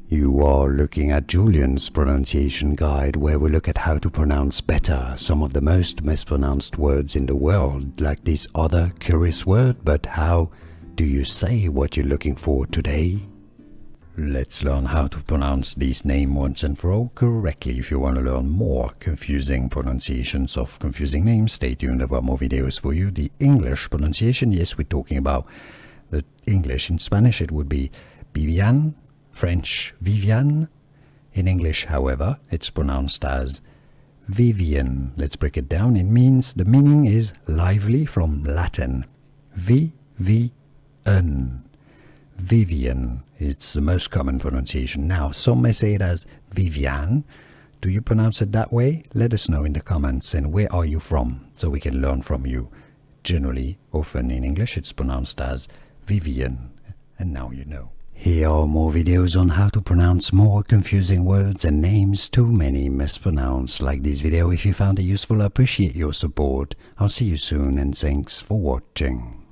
You are looking at Julian's pronunciation guide, where we look at how to pronounce better some of the most mispronounced words in the world, like this other curious word. But how do you say what you're looking for today? Let's learn how to pronounce this name once and for all correctly. If you want to learn more confusing pronunciations of confusing names, stay tuned. There are more videos for you. The English pronunciation, yes, we're talking about the English. In Spanish it would be Vivian, French Vivian. In English, however, it's pronounced as Vivian. Let's break it down. The meaning is lively, from Latin. Vivian. Vivian. It's the most common pronunciation. Now, some may say it as Vivian. Do you pronounce it that way? Let us know in the comments. And where are you from, so we can learn from you. Generally, often in English, it's pronounced as Vivian. And now you know. Here are more videos on how to pronounce more confusing words and names too many mispronounced. Like this video if you found it useful. I appreciate your support. I'll see you soon, and thanks for watching.